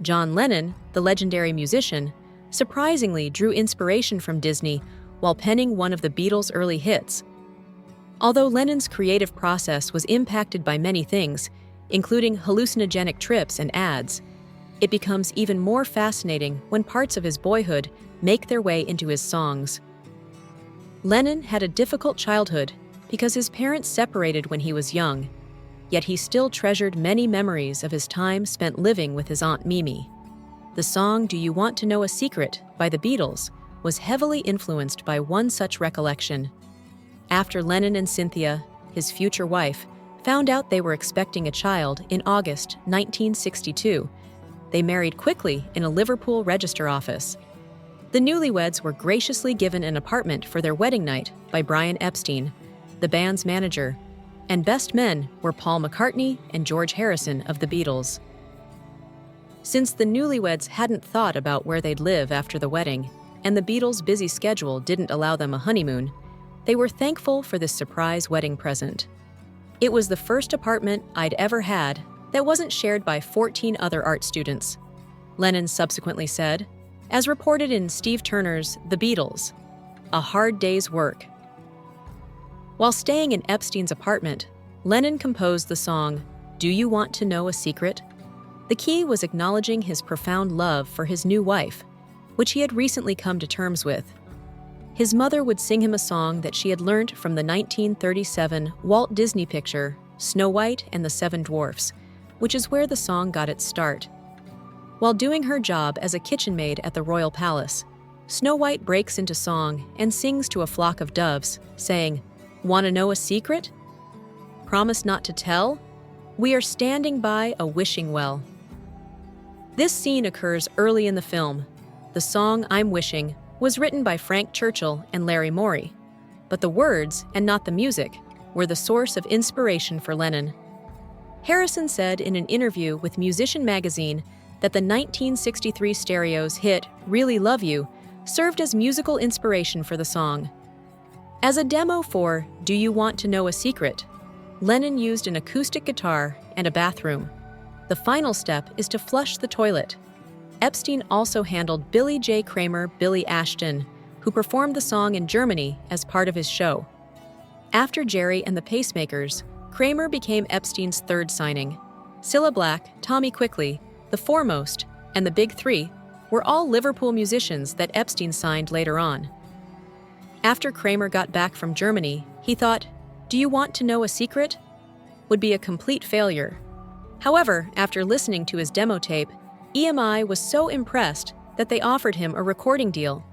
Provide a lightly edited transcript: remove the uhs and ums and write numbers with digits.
John Lennon, the legendary musician, surprisingly drew inspiration from Disney while penning one of the Beatles' early hits. Although Lennon's creative process was impacted by many things, including hallucinogenic trips and ads, it becomes even more fascinating when parts of his boyhood make their way into his songs. Lennon had a difficult childhood because his parents separated when he was young, yet he still treasured many memories of his time spent living with his Aunt Mimi. The song Do You Want to Know a Secret by the Beatles was heavily influenced by one such recollection. After Lennon and Cynthia, his future wife, found out they were expecting a child in August 1962, they married quickly in a Liverpool register office. The newlyweds were graciously given an apartment for their wedding night by Brian Epstein, the band's manager, and best men were Paul McCartney and George Harrison of the Beatles. Since the newlyweds hadn't thought about where they'd live after the wedding, and the Beatles' busy schedule didn't allow them a honeymoon, they were thankful for this surprise wedding present. It was the first apartment I'd ever had that wasn't shared by 14 other art students, Lennon subsequently said, as reported in Steve Turner's The Beatles, A Hard Day's Work. While staying in Epstein's apartment, Lennon composed the song, Do You Want to Know a Secret? The key was acknowledging his profound love for his new wife, which he had recently come to terms with. His mother would sing him a song that she had learned from the 1937 Walt Disney picture, Snow White and the Seven Dwarfs, which is where the song got its start. While doing her job as a kitchen maid at the royal palace, Snow White breaks into song and sings to a flock of doves, saying, "Want to know a secret? Promise not to tell? We are standing by a wishing well." This scene occurs early in the film. The song I'm Wishing was written by Frank Churchill and Larry Morey, but the words, and not the music, were the source of inspiration for Lennon. Harrison said in an interview with Musician magazine that the 1963 Stereo's hit Really Love You served as musical inspiration for the song. As a demo for Do You Want to Know a Secret, Lennon used an acoustic guitar and a bathroom. The final step is to flush the toilet. Epstein also handled Billy J. Kramer, Billy Ashton, who performed the song in Germany as part of his show. After Jerry and the Pacemakers, Kramer became Epstein's third signing. Cilla Black, Tommy Quickly, The Foremost, and the Big Three were all Liverpool musicians that Epstein signed later on. After Kramer got back from Germany, he thought, Do You Want to Know a Secret? Would be a complete failure. However, after listening to his demo tape, EMI was so impressed that they offered him a recording deal